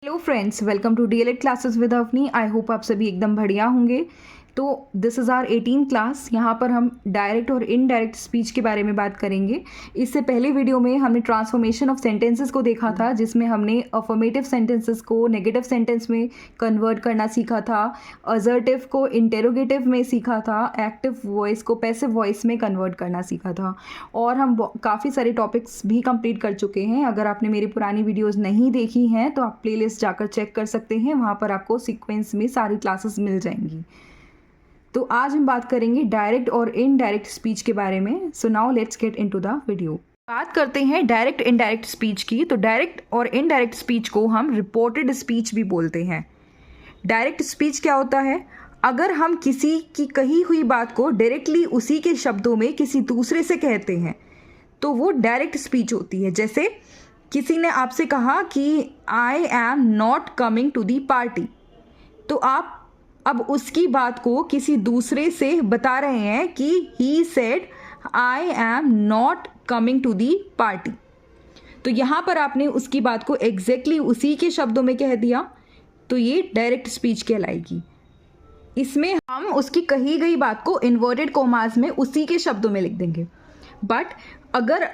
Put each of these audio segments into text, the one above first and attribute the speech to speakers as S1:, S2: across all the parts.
S1: Hello friends, welcome to DElEd classes with Avni. I hope आप सभी एकदम बढ़िया होंगे। तो दिस इज़ आवर 18 क्लास। यहाँ पर हम डायरेक्ट और इनडायरेक्ट स्पीच के बारे में बात करेंगे। इससे पहले वीडियो में हमने ट्रांसफॉर्मेशन ऑफ सेंटेंसेस को देखा था, जिसमें हमने अफर्मेटिव सेंटेंसेस को नेगेटिव सेंटेंस में कन्वर्ट करना सीखा था, असर्टिव को इंटेरोगेटिव में सीखा था, एक्टिव वॉइस को पैसिव वॉइस में कन्वर्ट करना सीखा था। और हम काफ़ी सारे टॉपिक्स भी कंप्लीट कर चुके हैं। अगर आपने मेरी पुरानी वीडियोज़ नहीं देखी हैं तो आप प्लेलिस्ट जाकर चेक कर सकते हैं, वहाँ पर आपको सीक्वेंस में सारी क्लासेस मिल जाएंगी। तो आज हम बात करेंगे डायरेक्ट और इनडायरेक्ट स्पीच के बारे में। So now let's get into the video. बात करते हैं डायरेक्ट इनडायरेक्ट स्पीच की। तो डायरेक्ट और इनडायरेक्ट स्पीच को हम रिपोर्टेड स्पीच भी बोलते हैं। डायरेक्ट स्पीच क्या होता है? अगर हम किसी की कही हुई बात को डायरेक्टली उसी के शब्दों में किसी दूसरे से कहते हैं तो वो डायरेक्ट स्पीच होती है। जैसे किसी ने आपसे कहा कि I am not coming to the party, तो आप अब उसकी बात को किसी दूसरे से बता रहे हैं कि he said I am not coming to the party. तो यहाँ पर आपने उसकी बात को एग्जैक्टली उसी के शब्दों में कह दिया, तो ये डायरेक्ट स्पीच कहलाएगी। इसमें हम उसकी कही गई बात को इन्वर्टेड कॉमास में उसी के शब्दों में लिख देंगे। बट अगर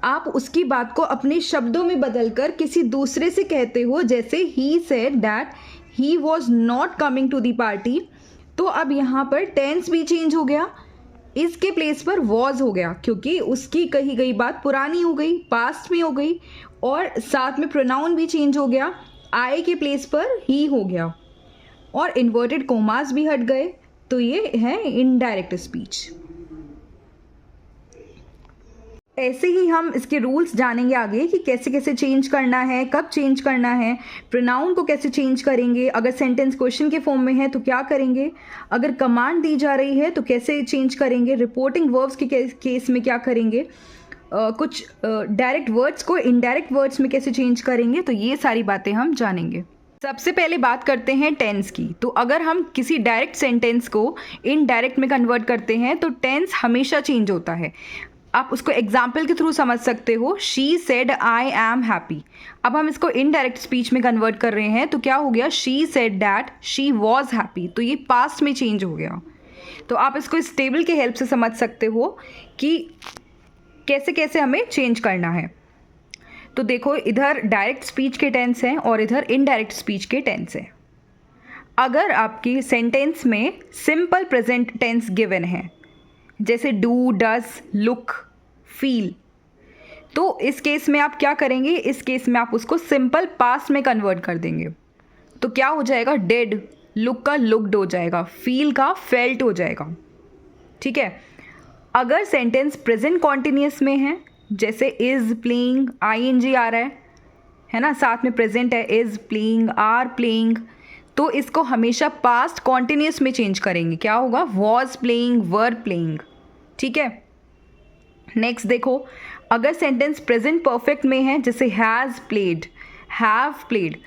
S1: आप उसकी बात को अपने शब्दों में बदलकर किसी दूसरे से कहते हो, जैसे he said that he was not coming to the party, तो अब यहाँ पर टेंस भी चेंज हो गया, इसके प्लेस पर वॉज हो गया, क्योंकि उसकी कही गई बात पुरानी हो गई, पास्ट में हो गई, और साथ में प्रोनाउन भी चेंज हो गया, आई के प्लेस पर ही हो गया, और इन्वर्टेड कोमास भी हट गए। तो ये है इनडायरेक्ट स्पीच। ऐसे ही हम इसके रूल्स जानेंगे आगे कि कैसे कैसे चेंज करना है, कब चेंज करना है, प्रोनाउन को कैसे चेंज करेंगे, अगर सेंटेंस क्वेश्चन के फॉर्म में है तो क्या करेंगे, अगर कमांड दी जा रही है तो कैसे चेंज करेंगे, रिपोर्टिंग वर्ब्स के केस में क्या करेंगे, कुछ डायरेक्ट वर्ड्स को इनडायरेक्ट वर्ड्स में कैसे चेंज करेंगे। तो ये सारी बातें हम जानेंगे। सबसे पहले बात करते हैं टेंस की। तो अगर हम किसी डायरेक्ट सेंटेंस को इनडायरेक्ट में कन्वर्ट करते हैं तो टेंस हमेशा चेंज होता है। आप उसको एग्जाम्पल के थ्रू समझ सकते हो। She said I am happy. अब हम इसको इनडायरेक्ट स्पीच में कन्वर्ट कर रहे हैं तो क्या हो गया? She said that she was happy. तो ये पास्ट में चेंज हो गया। तो आप इसको इस टेबल के हेल्प से समझ सकते हो कि कैसे कैसे हमें चेंज करना है। तो देखो, इधर डायरेक्ट स्पीच के टेंस हैं और इधर इनडायरेक्ट स्पीच के टेंस हैं। अगर आपकी सेंटेंस में सिंपल प्रेजेंट टेंस गिवन है, जैसे डू, डज, लुक, फील, तो इस केस में आप क्या करेंगे? इस केस में आप उसको सिंपल पास्ट में कन्वर्ट कर देंगे। तो क्या हो जाएगा? डिड, लुक का लुक्ड हो जाएगा, फील का फेल्ट हो जाएगा। ठीक है। अगर सेंटेंस प्रेजेंट कॉन्टिन्यूस में है, जैसे इज प्लेइंग, आईएनजी आ रहा है ना, साथ में प्रेजेंट है, इज प्लेइंग, आर प्लेइंग, तो इसको हमेशा पास्ट कॉन्टिन्यूस में चेंज करेंगे। क्या होगा? Was playing, were playing. ठीक है। नेक्स्ट देखो, अगर सेंटेंस प्रेजेंट परफेक्ट में है, जैसे हैज़ प्लेड, हैव प्लेड,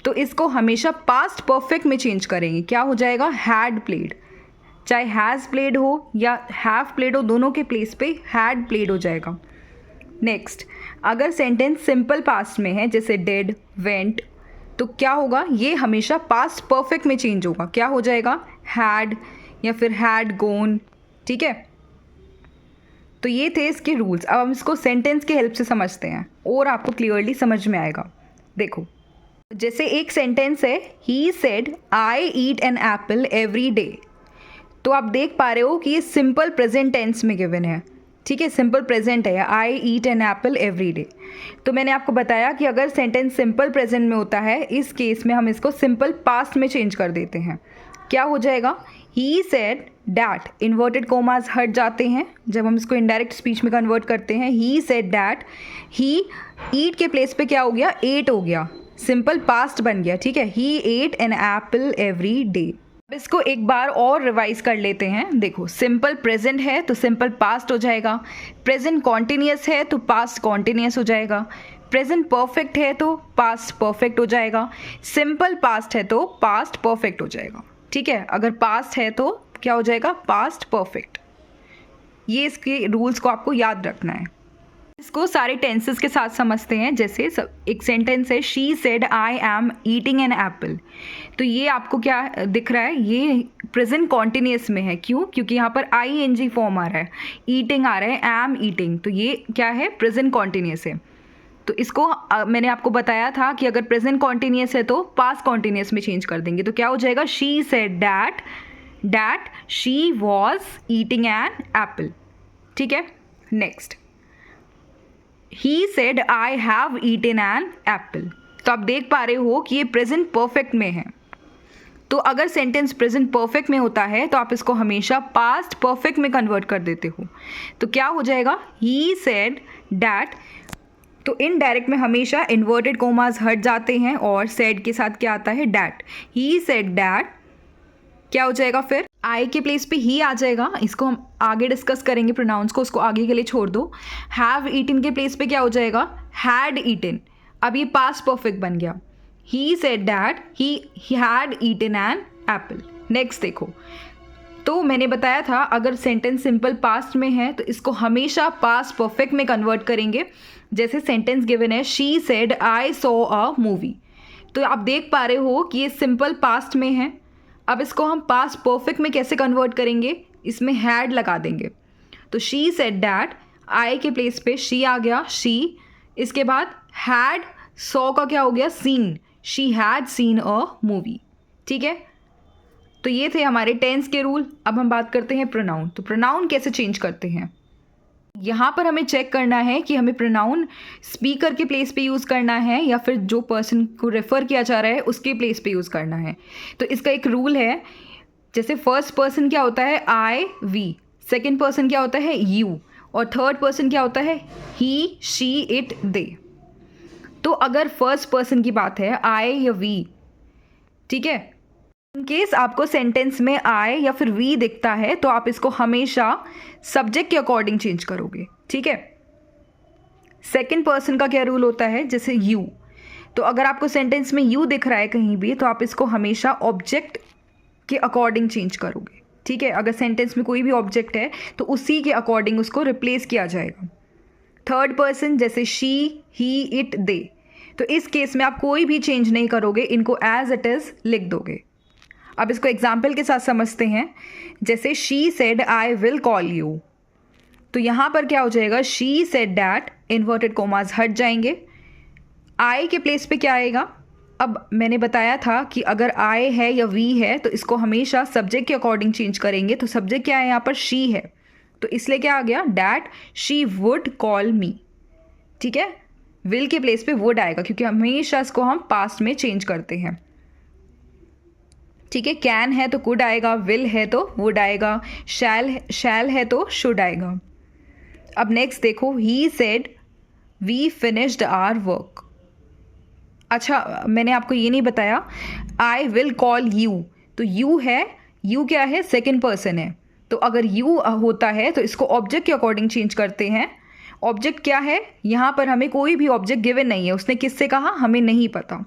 S1: तो इसको हमेशा पास्ट परफेक्ट में चेंज करेंगे। क्या हो जाएगा? Had played. चाहे हैज़ प्लेड हो या हैव प्लेड हो, दोनों के प्लेस पे हैड प्लेड हो जाएगा। नेक्स्ट, अगर सेंटेंस सिंपल पास्ट में है, जैसे डिड, वेंट, तो क्या होगा? ये हमेशा पास्ट परफेक्ट में चेंज होगा। क्या हो जाएगा? हैड या फिर हैड गोन। ठीक है। तो ये थे इसके रूल्स। अब हम इसको सेंटेंस के हेल्प से समझते हैं और आपको क्लियरली समझ में आएगा। देखो, जैसे एक सेंटेंस है, he said I eat an apple every day. तो आप देख पा रहे हो कि ये सिंपल प्रेजेंट टेंस में गिवन है। ठीक है, सिंपल प्रेजेंट है, I eat an apple every day. तो मैंने आपको बताया कि अगर सेंटेंस सिंपल प्रेजेंट में होता है, इस केस में हम इसको सिंपल पास्ट में चेंज कर देते हैं। क्या हो जाएगा? He said that, inverted commas हट जाते हैं जब हम इसको इनडायरेक्ट स्पीच में कन्वर्ट करते हैं। ही सेड डैट, ही ईट के प्लेस पे क्या हो गया? एट हो गया, सिंपल पास्ट बन गया। ठीक है, he ate an apple every day. अब इसको एक बार और रिवाइज कर लेते हैं। देखो, सिंपल प्रेजेंट है तो सिंपल पास्ट हो जाएगा, प्रेजेंट कॉन्टिन्यूस है तो पास्ट कॉन्टिन्यूस हो जाएगा, प्रेजेंट परफेक्ट है तो पास्ट परफेक्ट हो जाएगा, सिंपल पास्ट है तो पास्ट परफेक्ट हो जाएगा। ठीक है, अगर पास्ट है तो क्या हो जाएगा? Past perfect. ये इसके रूल्स को आपको याद रखना है। इसको सारे टेंसेस के साथ समझते हैं। जैसे एक सेंटेंस है, she said I am eating an apple. तो ये आपको क्या दिख रहा है, ये प्रेजेंट कॉन्टिन्यूस में है। क्यों? क्योंकि यहाँ पर ing फॉर्म आ रहा है, ईटिंग आ रहा है, एम ईटिंग, तो ये क्या है, प्रेजेंट कॉन्टिन्यूस है। तो इसको मैंने आपको बताया था कि अगर प्रेजेंट कॉन्टिन्यूस है तो पास्ट कॉन्टिन्यूस में चेंज कर देंगे। तो क्या हो जाएगा, she said that she was eating an apple. ठीक है, next, he said I have eaten an apple. तो आप देख पा रहे हो कि ये प्रेजेंट परफेक्ट में है। तो अगर सेंटेंस प्रेजेंट परफेक्ट में होता है तो आप इसको हमेशा पास्ट परफेक्ट में कन्वर्ट कर देते हो। तो क्या हो जाएगा, ही सेड दैट। तो इनडायरेक्ट में हमेशा इन्वर्टेड कोमास हट जाते हैं और सेड के साथ क्या आता है, डैट। ही सेड डैट, क्या हो जाएगा फिर, आई के प्लेस पे ही आ जाएगा। इसको हम आगे डिस्कस करेंगे प्रोनाउंस को, उसको आगे के लिए छोड़ दो। हैव ईटन के प्लेस पे क्या हो जाएगा, हैड ईटन। अब ये पास्ट परफेक्ट बन गया। He said that he had eaten an apple. Next देखो, तो मैंने बताया था अगर सेंटेंस सिंपल पास्ट में है तो इसको हमेशा पास्ट परफेक्ट में कन्वर्ट करेंगे। जैसे सेंटेंस गिवन है, she said I saw a movie. तो आप देख पा रहे हो कि ये सिंपल पास्ट में है। अब इसको हम पास्ट परफेक्ट में कैसे कन्वर्ट करेंगे, इसमें हैड लगा देंगे। तो शी सेड दैट, आई के प्लेस पे शी आ गया, शी। इसके बाद हैड, सॉ का क्या हो गया, seen, she had seen a movie. ठीक है, तो ये थे हमारे टेंस के रूल। अब हम बात करते हैं प्रोनाउन। तो प्रोनाउन कैसे चेंज करते हैं, यहाँ पर हमें चेक करना है कि हमें प्रोनाउन स्पीकर के प्लेस पे यूज़ करना है या फिर जो पर्सन को रेफ़र किया जा रहा है उसके प्लेस पे यूज़ करना है। तो इसका एक रूल है, जैसे फर्स्ट पर्सन क्या होता है, आई वी, सेकंड पर्सन क्या होता है, यू, और थर्ड पर्सन क्या होता है, ही शी इट दे। तो अगर फर्स्ट पर्सन की बात है, आई या वी, ठीक है, इन केस आपको सेंटेंस में आई या फिर वी दिखता है तो आप इसको हमेशा सब्जेक्ट के अकॉर्डिंग चेंज करोगे। ठीक है, सेकंड पर्सन का क्या रूल होता है, जैसे यू, तो अगर आपको सेंटेंस में यू दिख रहा है कहीं भी तो आप इसको हमेशा ऑब्जेक्ट के अकॉर्डिंग चेंज करोगे। ठीक है, अगर सेंटेंस में कोई भी ऑब्जेक्ट है तो उसी के अकॉर्डिंग उसको रिप्लेस किया जाएगा। थर्ड पर्सन जैसे शी, ही, इट, दे, तो इस केस में आप कोई भी चेंज नहीं करोगे, इनको एज इट इज़ लिख दोगे। अब इसको एग्जाम्पल के साथ समझते हैं। जैसे she said I will call you, तो यहाँ पर क्या हो जाएगा, she said that, inverted commas हट जाएंगे। आई के प्लेस पे क्या आएगा, अब मैंने बताया था कि अगर आई है या वी है तो इसको हमेशा सब्जेक्ट के अकॉर्डिंग चेंज करेंगे। तो सब्जेक्ट क्या है यहाँ पर, शी है, तो इसलिए क्या आ गया, डैट शी वुड कॉल मी। ठीक है, विल के प्लेस पे वुड आएगा क्योंकि हमेशा इसको हम पास्ट में चेंज करते हैं। ठीक है, कैन है तो कुड आएगा, विल है तो वुड आएगा, शैल है तो शुड आएगा। अब नेक्स्ट देखो, he said we finished our work. अच्छा, मैंने आपको ये नहीं बताया, आई विल कॉल यू, तो यू है, यू क्या है, सेकंड पर्सन है, तो अगर यू होता है तो इसको ऑब्जेक्ट के अकॉर्डिंग चेंज करते हैं। ऑब्जेक्ट क्या है, यहाँ पर हमें कोई भी ऑब्जेक्ट गिवन नहीं है, उसने किससे कहा हमें नहीं पता,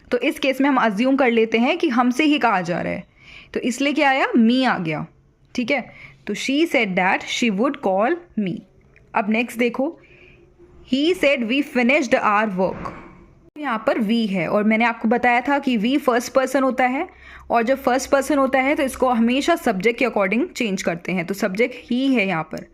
S1: तो इस केस में हम अज्यूम कर लेते हैं कि हमसे ही कहा जा रहा है, तो इसलिए क्या आया, मी आ गया। ठीक है, तो she said that she would call me. अब नेक्स्ट देखो, he said we finished our work, यहाँ पर वी है और मैंने आपको बताया था कि वी फर्स्ट पर्सन होता है और जब फर्स्ट पर्सन होता है तो इसको हमेशा सब्जेक्ट के अकॉर्डिंग चेंज करते हैं, तो सब्जेक्ट ही है यहाँ पर।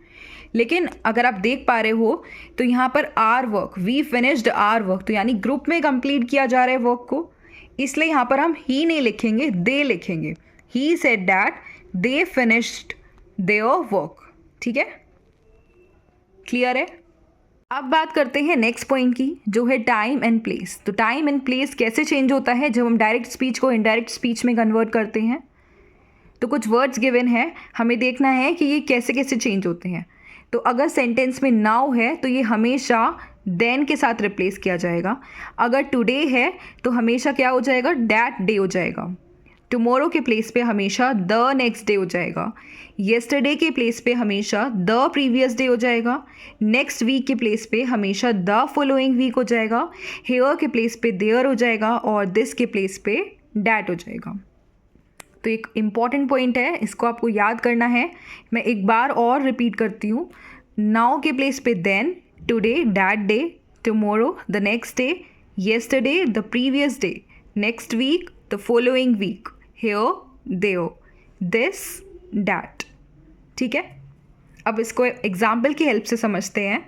S1: लेकिन अगर आप देख पा रहे हो तो यहाँ पर our work, we finished our work, तो यानी ग्रुप में कंप्लीट किया जा रहा है वर्क को, इसलिए यहाँ पर हम ही नहीं लिखेंगे, दे लिखेंगे। ही said that they finished their work. ठीक है, क्लियर है। अब बात करते हैं नेक्स्ट पॉइंट की, जो है टाइम एंड प्लेस। तो टाइम एंड प्लेस कैसे चेंज होता है जब हम डायरेक्ट स्पीच को इनडायरेक्ट स्पीच में कन्वर्ट करते हैं। तो कुछ वर्ड्स गिवन है, हमें देखना है कि ये कैसे कैसे चेंज होते हैं। तो अगर सेंटेंस में नाउ है तो ये हमेशा देन के साथ रिप्लेस किया जाएगा। अगर टुडे है तो हमेशा क्या हो जाएगा, दैट डे हो जाएगा। टुमारो के प्लेस पे हमेशा द नेक्स्ट डे हो जाएगा। येस्टरडे के प्लेस पे हमेशा द प्रीवियस डे हो जाएगा। नेक्स्ट वीक के प्लेस पे हमेशा द फॉलोइंग वीक हो जाएगा। हेयर के प्लेस पे देयर हो जाएगा और दिस के प्लेस पे डैट हो जाएगा। तो एक इम्पॉर्टेंट पॉइंट है, इसको आपको याद करना है। मैं एक बार और रिपीट करती हूँ, नाउ के प्लेस पे then, today, that day, tomorrow, the next day, yesterday, the previous day, next week, the following week, here, there, this, that. ठीक है, अब इसको एग्जाम्पल की हेल्प से समझते हैं।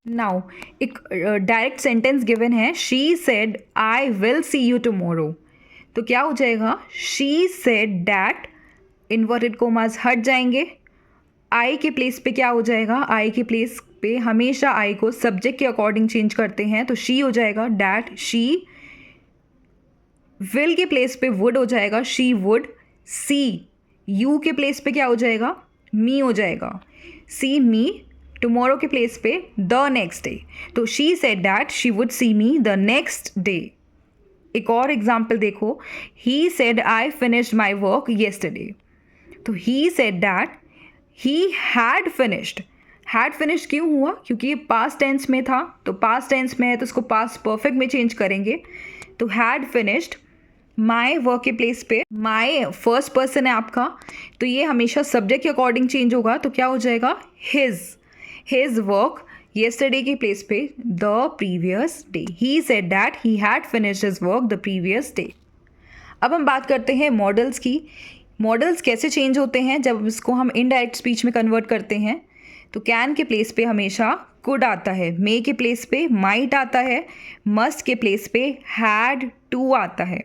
S1: नाउ एक डायरेक्ट सेंटेंस गिवन है, she said I will see you tomorrow. तो क्या हो जाएगा, she said that, inverted commas हट जाएंगे, आई के प्लेस पे क्या हो जाएगा, आई के प्लेस पे हमेशा आई को सब्जेक्ट के अकॉर्डिंग चेंज करते हैं, तो शी हो जाएगा दैट शी, विल के प्लेस पे वुड हो जाएगा शी वुड, सी, यू के प्लेस पे क्या हो जाएगा, मी हो जाएगा, सी मी, टुमारो के प्लेस पे द नेक्स्ट डे, तो she said that she would see me the next day. एक और एग्जाम्पल देखो, he said I finished my work yesterday, तो he said that he had finished. Had finished क्यों हुआ, क्योंकि ये पास्ट टेंस में था, तो पास्ट टेंस में है तो उसको पास्ट परफेक्ट में चेंज करेंगे, तो हैड फिनिश्ड। माई वर्क के प्लेस पे माई फर्स्ट पर्सन है आपका, तो ये हमेशा सब्जेक्ट के अकॉर्डिंग चेंज होगा, तो क्या हो जाएगा, हिज वर्क, येस्टरडे के प्लेस पे the previous day, he said that he had finished his work the previous day. अब हम बात करते हैं मॉडल्स की। मॉडल्स कैसे चेंज होते हैं जब इसको हम इनडायरेक्ट स्पीच में कन्वर्ट करते हैं, तो कैन के प्लेस पे हमेशा कुड आता है, मे के प्लेस पे माइट आता है, मस्ट के प्लेस पे हैड टू आता है,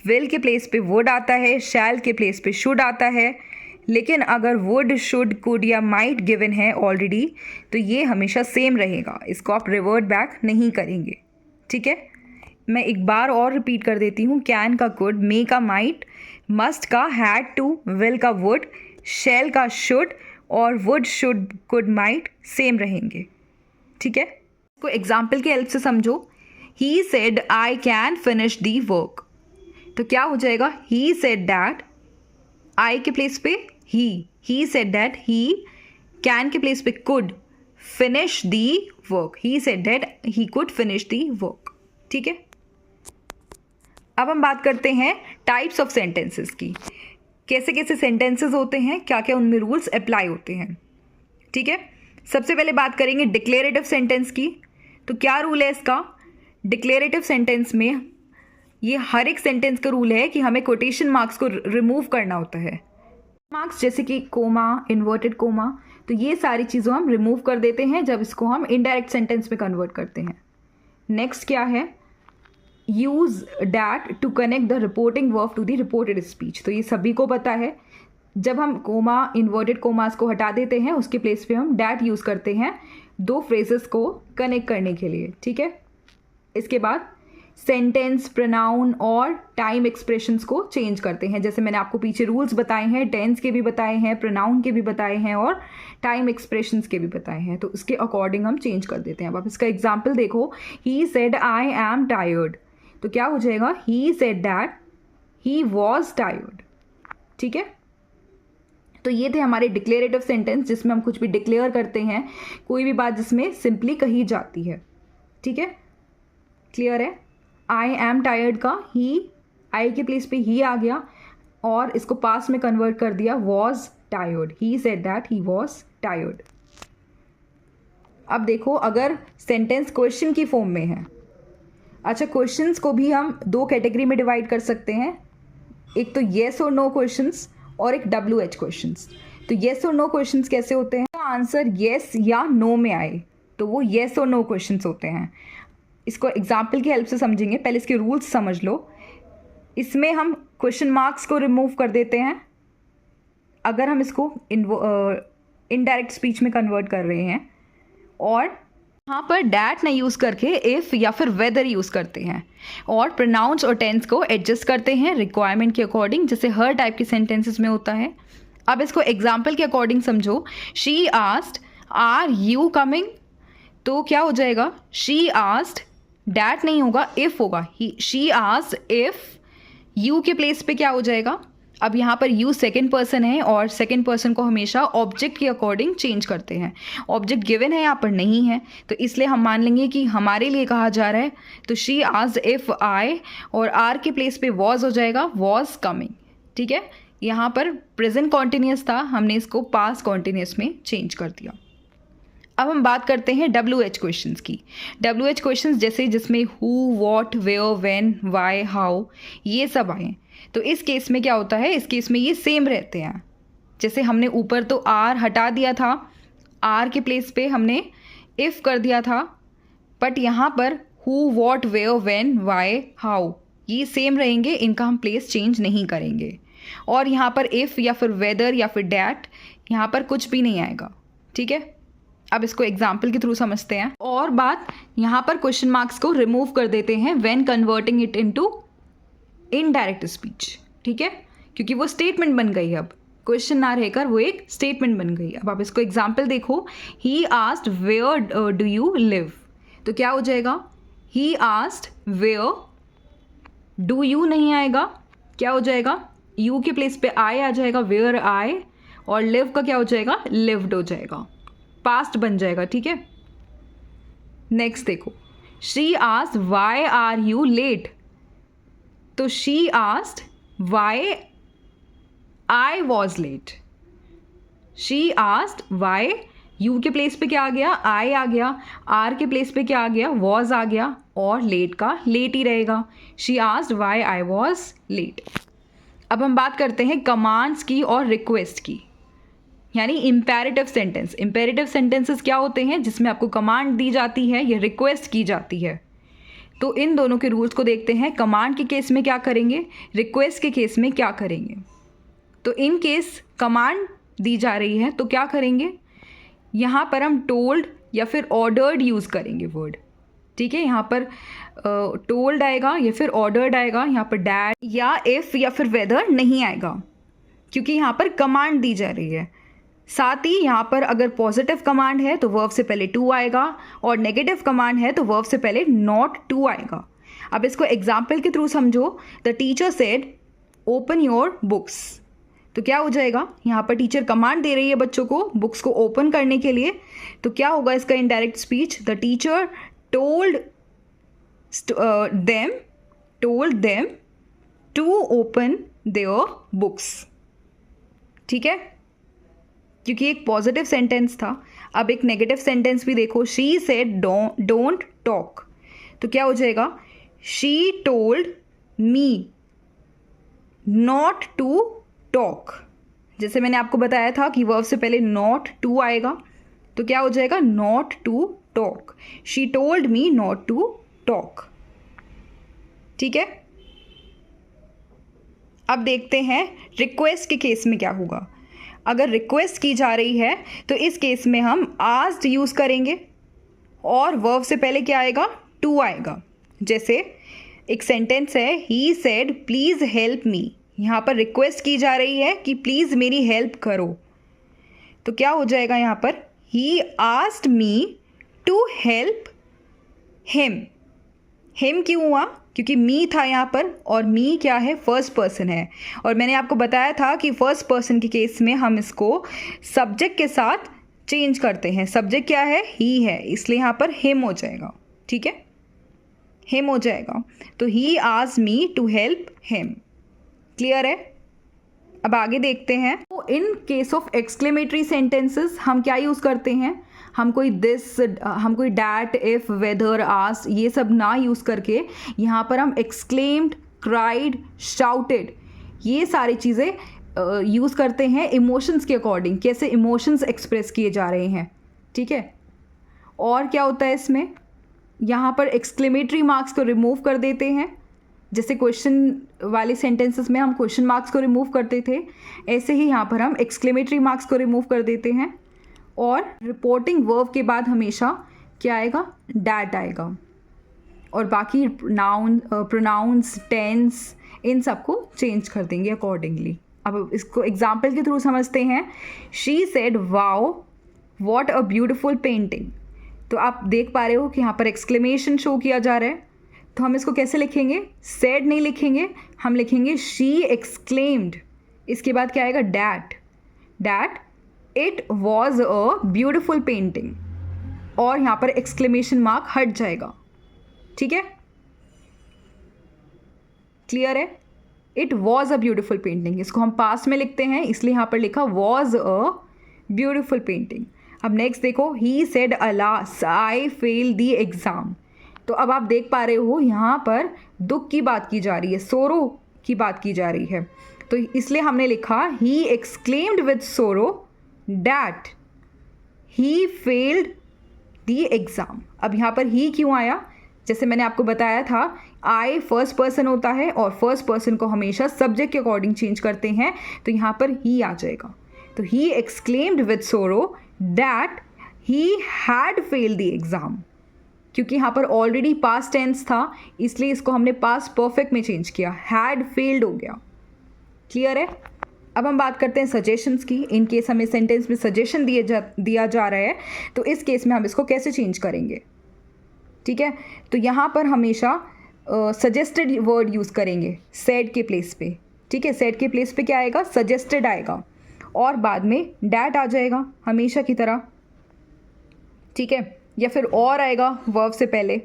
S1: विल के प्लेस पे वुड आता है, शैल के प्लेस पे शुड आता है। लेकिन अगर वुड, शुड, कुड या माइट गिवन है ऑलरेडी, तो ये हमेशा सेम रहेगा, इसको आप रिवर्ट बैक नहीं करेंगे। ठीक है, मैं एक बार और रिपीट कर देती हूँ, कैन का कुड, मे का माइट, मस्ट का हैड टू, विल का वुड, शैल का शुड और would, should, could, might same रहेंगे। ठीक है, इसको एग्जाम्पल के हेल्प से समझो। ही said I can finish the work, तो क्या हो जाएगा, ही सेड दैट, आई के प्लेस पे ही सेड दैट ही, कैन के प्लेस पे could, finish the work, he said that he could finish the work. ठीक है, अब हम बात करते हैं टाइप्स ऑफ सेंटेंसेस की, कैसे कैसे सेंटेंसेस होते हैं, क्या क्या उनमें रूल्स अप्लाई होते हैं। ठीक है, सबसे पहले बात करेंगे डिक्लेरेटिव सेंटेंस की। तो क्या रूल है इसका, डिक्लेरेटिव सेंटेंस में ये हर एक सेंटेंस का रूल है कि हमें कोटेशन मार्क्स को रिमूव करना होता है। मार्क्स जैसे कि कोमा, इन्वर्टेड कोमा, तो ये सारी चीज़ों हम रिमूव कर देते हैं जब इसको हम इनडायरेक्ट सेंटेंस में कन्वर्ट करते हैं। नेक्स्ट क्या है, use that to connect the reporting verb to the reported speech. तो ये सभी को पता है, जब हम कोमा, इन्वर्टेड कोमास को हटा देते हैं उसके प्लेस पे हम डैट यूज़ करते हैं दो फ्रेजेस को कनेक्ट करने के लिए। ठीक है, इसके बाद सेंटेंस, प्रोनाउन और टाइम एक्सप्रेशंस को चेंज करते हैं। जैसे मैंने आपको पीछे रूल्स बताए हैं, टेंस के भी बताए हैं, प्रोनाउन के भी बताए हैं और टाइम एक्सप्रेशंस के भी बताए हैं, तो उसके अकॉर्डिंग हम चेंज कर देते हैं। अब आप इसका एग्जाम्पल देखो, he said I am tired, तो क्या हो जाएगा, he said that he was tired. ठीक है, तो ये थे हमारे डिक्लेरेटिव सेंटेंस जिसमें हम कुछ भी डिक्लेयर करते हैं, कोई भी बात जिसमें सिंपली कही जाती है। ठीक है, क्लियर है। आई एम टायर्ड का ही, आई के प्लेस पे ही आ गया और इसको पास्ट में कन्वर्ट कर दिया, was tired, he said that he was tired. अब देखो, अगर सेंटेंस क्वेश्चन की फॉर्म में है, अच्छा क्वेश्चंस को भी हम दो कैटेगरी में डिवाइड कर सकते हैं, एक तो येस और नो क्वेश्चंस और एक WH क्वेश्चंस। तो येस और नो क्वेश्चंस कैसे होते हैं, तो आंसर येस या नो में आए तो वो येस और नो क्वेश्चंस होते हैं। इसको एग्जाम्पल की हेल्प से समझेंगे, पहले इसके रूल्स समझ लो। इसमें हम क्वेश्चन मार्क्स को रिमूव कर देते हैं अगर हम इसको इनडायरेक्ट स्पीच में कन्वर्ट कर रहे हैं, और यहाँ पर डैट नहीं यूज़ करके इफ़ या फिर वेदर यूज़ करते हैं, और प्रोनाउंस और टेंस को एडजस्ट करते हैं रिक्वायरमेंट के अकॉर्डिंग, जैसे हर टाइप के सेंटेंसेस में होता है। अब इसको एग्जाम्पल के अकॉर्डिंग समझो। She asked are you coming, तो क्या हो जाएगा, शी आस्क्ड, डैट नहीं होगा, इफ़ होगा, शी आस्क्ड इफ़, यू के प्लेस पे क्या हो जाएगा, अब यहाँ पर यू सेकंड पर्सन है और सेकंड पर्सन को हमेशा ऑब्जेक्ट के अकॉर्डिंग चेंज करते हैं। ऑब्जेक्ट गिवन है, यहाँ पर नहीं है, तो इसलिए हम मान लेंगे कि हमारे लिए कहा जा रहा है, तो शी आस्क्ड इफ़ आई, और आर के प्लेस पे वॉज हो जाएगा, वॉज कमिंग। ठीक है, यहाँ पर प्रेजेंट कॉन्टिन्यूस था, हमने इसको पास्ट कॉन्टिन्यूस में चेंज कर दिया। अब हम बात करते हैं WH क्वेश्चंस की। WH क्वेश्चंस जैसे जिसमें who, what, where, when, why, how ये सब आए, तो इस केस में क्या होता है, इस केस में ये सेम रहते हैं। जैसे हमने ऊपर तो आर हटा दिया था, आर के प्लेस पे हमने इफ़ कर दिया था, बट यहाँ पर who, what, where, when, why, how ये सेम रहेंगे, इनका हम प्लेस चेंज नहीं करेंगे। और यहाँ पर इफ़ या फिर वेदर या फिर डैट, यहाँ पर कुछ भी नहीं आएगा। ठीक है, अब इसको एग्जाम्पल के थ्रू समझते हैं। और बात, यहाँ पर क्वेश्चन मार्क्स को रिमूव कर देते हैं when converting it into indirect speech. ठीक है, क्योंकि वो स्टेटमेंट बन गई, अब क्वेश्चन ना रहकर वो एक स्टेटमेंट बन गई। अब आप इसको एग्जाम्पल देखो, he asked where do you live, तो क्या हो जाएगा, he asked where, do you नहीं आएगा, क्या हो जाएगा, यू के प्लेस पे आई आ जाएगा, वेयर आई, और लिव का क्या हो जाएगा, लिव्ड हो जाएगा, पास्ट बन जाएगा। ठीक है, नेक्स्ट देखो, she asked why are you late, तो she asked why I was late, she asked why, you के प्लेस पे क्या आ गया, आई आ गया, आर के प्लेस पे क्या आ गया, वॉज आ गया, और लेट का लेट ही रहेगा, she asked why I was late. अब हम बात करते हैं कमांड्स की और रिक्वेस्ट की, यानी इम्पेरेटिव सेंटेंस। इम्पेरेटिव सेंटेंसेस क्या होते हैं, जिसमें आपको कमांड दी जाती है या रिक्वेस्ट की जाती है। तो इन दोनों के रूल्स को देखते हैं, कमांड के केस में क्या करेंगे, रिक्वेस्ट के केस में क्या करेंगे। तो इन केस कमांड दी जा रही है तो क्या करेंगे, यहाँ पर हम टोल्ड या फिर ऑर्डर्ड यूज़ करेंगे वर्ड। ठीक है, यहाँ पर टोल्ड आएगा या फिर ऑर्डर्ड आएगा, यहाँ पर डैड या इफ़ या फिर वेदर नहीं आएगा, क्योंकि यहाँ पर कमांड दी जा रही है। साथ ही यहाँ पर अगर पॉजिटिव कमांड है तो वर्ब से पहले टू आएगा, और नेगेटिव कमांड है तो वर्ब से पहले नॉट टू आएगा। अब इसको एग्जाम्पल के थ्रू समझो, the teacher said open your books, तो क्या हो जाएगा, यहाँ पर टीचर कमांड दे रही है बच्चों को बुक्स को ओपन करने के लिए, तो क्या होगा इसका indirect speech, the teacher told them to open their books. ठीक है, क्योंकि एक पॉजिटिव सेंटेंस था। अब एक नेगेटिव सेंटेंस भी देखो, शी सेड डोंट टॉक, तो क्या हो जाएगा, she told me not to talk. जैसे मैंने आपको बताया था कि वर्ब से पहले नॉट टू आएगा, तो क्या हो जाएगा, not to talk, she told me not to talk. ठीक है, अब देखते हैं रिक्वेस्ट के केस में क्या होगा। अगर रिक्वेस्ट की जा रही है तो इस केस में हम आस्क्ड यूज़ करेंगे, और वर्ब से पहले क्या आएगा, टू आएगा। जैसे एक सेंटेंस है, he said please help me, यहाँ पर रिक्वेस्ट की जा रही है कि प्लीज़ मेरी हेल्प करो, तो क्या हो जाएगा यहाँ पर, he asked me to help him. Him क्यों हुआ, क्योंकि मी था यहाँ पर, और मी क्या है, फर्स्ट पर्सन है, और मैंने आपको बताया था कि फर्स्ट पर्सन के केस में हम इसको सब्जेक्ट के साथ चेंज करते हैं। सब्जेक्ट क्या है, ही है, इसलिए यहाँ पर हिम हो जाएगा। ठीक है, हिम हो जाएगा, तो he asked me to help him. Clear है, अब आगे देखते हैं। तो in case of exclamatory sentences हम क्या यूज़ करते हैं, हम कोई दिस, हम कोई डैट, इफ़, वेदर, आस्क ये सब ना यूज़ करके यहाँ पर हम एक्सक्लेम्ड, क्राइड, शाउटेड ये सारी चीज़ें यूज़ करते हैं इमोशंस के अकॉर्डिंग, कैसे इमोशंस एक्सप्रेस किए जा रहे हैं। ठीक है, और क्या होता है इसमें, यहाँ पर एक्सक्लेमेटरी मार्क्स को रिमूव कर देते हैं। जैसे क्वेश्चन वाले सेंटेंसेस में हम क्वेश्चन मार्क्स को रिमूव करते थे, ऐसे ही यहाँ पर हम एक्सक्लेमेटरी मार्क्स को रिमूव कर देते हैं। और रिपोर्टिंग वर्ब के बाद हमेशा क्या आएगा, डैट आएगा, और बाकी नाउन, प्रोनाउंस, टेंस इन सबको चेंज कर देंगे अकॉर्डिंगली। अब इसको एग्जाम्पल के थ्रू समझते हैं। She said wow what a beautiful painting, तो आप देख पा रहे हो कि यहाँ पर एक्सक्लेमेशन शो किया जा रहा है, तो हम इसको कैसे लिखेंगे, सेड नहीं लिखेंगे, हम लिखेंगे शी एक्सक्लेम्ड, इसके बाद क्या आएगा, that it was a beautiful painting, और यहाँ पर एक्सक्लेमेशन मार्क हट जाएगा। ठीक है, क्लियर है, it was a beautiful painting, इसको हम पास्ट में लिखते हैं इसलिए यहाँ पर लिखा वॉज अ ब्यूटिफुल पेंटिंग। अब नेक्स्ट देखो, he said alas I fail the exam. तो अब आप देख पा रहे हो यहाँ पर दुख की बात की जा रही है, सोरो की बात की जा रही है, तो इसलिए हमने लिखा ही एक्सक्लेम्ड विद सोरो that he failed the exam. अब यहाँ पर ही क्यों आया? जैसे मैंने आपको बताया था, आई फर्स्ट पर्सन होता है और फर्स्ट पर्सन को हमेशा सब्जेक्ट के अकॉर्डिंग चेंज करते हैं, तो यहाँ पर ही आ जाएगा। तो ही एक्सक्लेम्ड विद सोरो that he had failed the exam, क्योंकि यहाँ पर ऑलरेडी पास्ट टेंस था, इसलिए इसको हमने पास्ट परफेक्ट में चेंज किया, हैड फेल्ड हो गया। क्लियर है? अब हम बात करते हैं सजेशंस की। इन केस हमें सेंटेंस में सजेशन दिया जा रहा है, तो इस केस में हम इसको कैसे चेंज करेंगे? ठीक है, तो यहाँ पर हमेशा सजेस्टेड वर्ड यूज़ करेंगे सेड के प्लेस पे। ठीक है, सेड के प्लेस पे क्या आएगा? सजेस्टेड आएगा, और बाद में डैट आ जाएगा हमेशा की तरह। ठीक है, या फिर और आएगा वर्ब से पहले,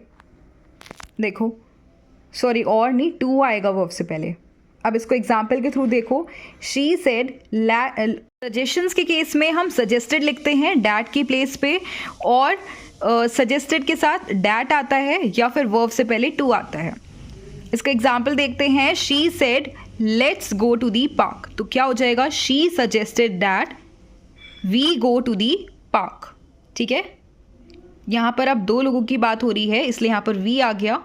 S1: देखो सॉरी और नहीं, टू आएगा वर्ब से पहले। अब इसको एग्जाम्पल के थ्रू देखो, शी सेड, सजेशंस के केस में हम सजेस्टेड लिखते हैं डैट की प्लेस पे, और सजेस्टेड के साथ डैट आता है या फिर वर्ब से पहले टू आता है। इसका एग्जाम्पल देखते हैं, she said let's go to the park. तो क्या हो जाएगा? She suggested that we go to the park. ठीक है, यहाँ पर अब दो लोगों की बात हो रही है, इसलिए यहाँ पर वी आ गया,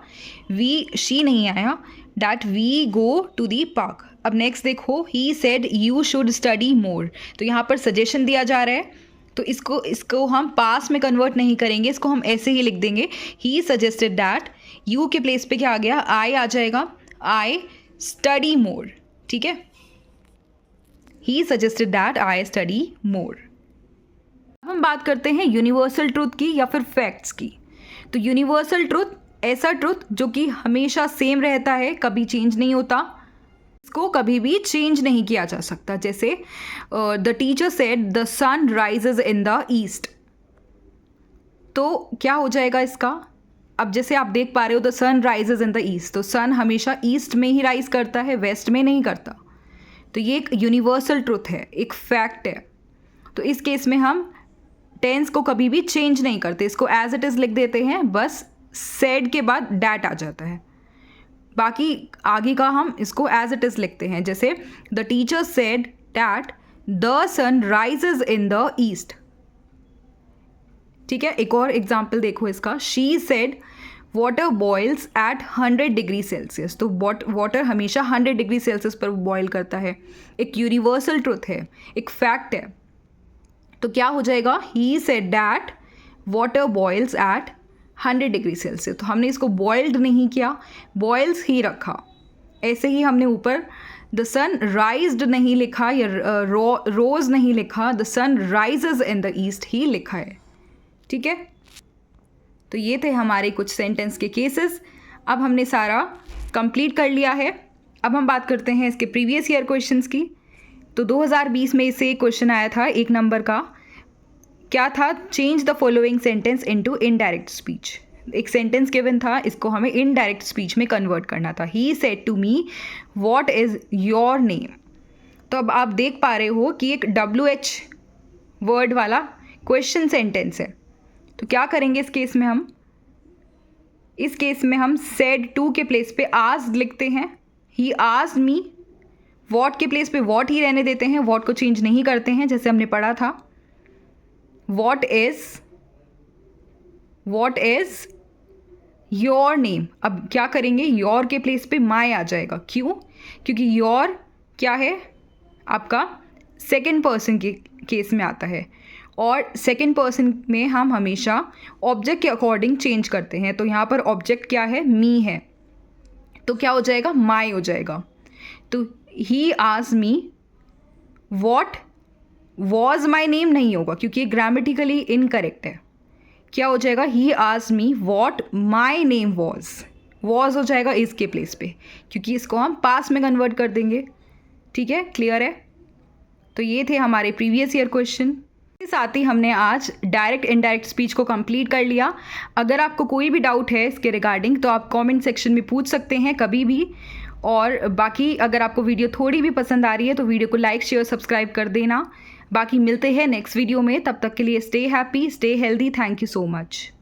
S1: वी शी नहीं आया, that we go to the park. अब नेक्स्ट देखो, he said you should study more. तो यहाँ पर सजेशन दिया जा रहा है, तो इसको हम पास में कन्वर्ट नहीं करेंगे, इसको हम ऐसे ही लिख देंगे, ही सजेस्टेड दैट, यू के प्लेस पे क्या आ गया? आई आ जाएगा, आई स्टडी मोर। ठीक है, he suggested that I study more. अब हम बात करते हैं यूनिवर्सल ट्रूथ की या फिर फैक्ट्स की। तो यूनिवर्सल ट्रूथ ऐसा ट्रूथ जो कि हमेशा सेम रहता है, कभी चेंज नहीं होता, इसको कभी भी चेंज नहीं किया जा सकता। जैसे the teacher said the sun rises in the east. तो क्या हो जाएगा इसका? अब जैसे आप देख पा रहे हो, the sun rises in the east, तो सन हमेशा ईस्ट में ही राइज करता है, वेस्ट में नहीं करता। तो ये एक यूनिवर्सल ट्रूथ है, एक फैक्ट है। तो इस केस में हम टेंस को कभी भी चेंज नहीं करते, इसको एज इट इज़ लिख देते हैं, बस सेड के बाद डैट आ जाता है। बाकी आगे का हम इसको एज इट इज़ लिखते हैं, जैसे the teacher said that the sun rises in the east. ठीक है, एक और एग्जाम्पल देखो इसका, she said water boils at 100 degree Celsius. तो वाटर हमेशा 100 डिग्री सेल्सियस पर बॉयल करता है, एक यूनिवर्सल ट्रूथ है, एक फैक्ट है। तो क्या हो जाएगा? He said that water boils at 100 degree Celsius. तो हमने इसको बॉइल्ड नहीं किया, बॉइल्स ही रखा। ऐसे ही हमने ऊपर द सन राइज्ड नहीं लिखा या रोज नहीं लिखा, the sun rises in the east ही लिखा है। ठीक है, तो ये थे हमारे कुछ सेंटेंस के केसेस। अब हमने सारा कंप्लीट कर लिया है। अब हम बात करते हैं इसके प्रीवियस ईयर क्वेश्चंस की। तो 2020 में इससे एक क्वेश्चन आया था 1 नंबर का, क्या था? Change the following sentence into indirect speech. एक सेंटेंस गिवन था, इसको हमें इनडायरेक्ट स्पीच में कन्वर्ट करना था। He said to me what is your name. तो अब आप देख पा रहे हो कि एक WH वर्ड वाला क्वेश्चन सेंटेंस है। तो क्या करेंगे इस केस में? इस केस में हम सेड टू के प्लेस पे आस्क्ड लिखते हैं। ही आस्क्ड मी, व्हाट के प्लेस पे व्हाट ही रहने देते हैं, व्हाट को चेंज नहीं करते हैं, जैसे हमने पढ़ा था। What is your name. अब क्या करेंगे? योर के प्लेस पे माई आ जाएगा। क्यों? क्योंकि योर क्या है आपका सेकंड पर्सन के केस में आता है, और सेकंड पर्सन में हम हमेशा ऑब्जेक्ट के अकॉर्डिंग चेंज करते हैं। तो यहाँ पर ऑब्जेक्ट क्या है? मी है, तो क्या हो जाएगा? माई हो जाएगा। तो he asked me what was my name नहीं होगा, क्योंकि ये ग्रामेटिकली इनकरेक्ट है। क्या हो जाएगा? He asked me what my name was हो जाएगा इसके प्लेस पे, क्योंकि इसको हम पास में कन्वर्ट कर देंगे। ठीक है, क्लियर है? तो ये थे हमारे प्रीवियस ईयर क्वेश्चन। इसके साथ ही हमने आज डायरेक्ट इनडायरेक्ट स्पीच को कंप्लीट कर लिया। अगर आपको कोई भी डाउट है इसके रिगार्डिंग तो आप कमेंट सेक्शन में पूछ सकते हैं कभी भी। और बाकी अगर आपको वीडियो थोड़ी भी पसंद आ रही है तो वीडियो को लाइक शेयर सब्सक्राइब कर देना। बाकी मिलते हैं नेक्स्ट वीडियो में, तब तक के लिए stay happy, stay healthy. Thank you so much.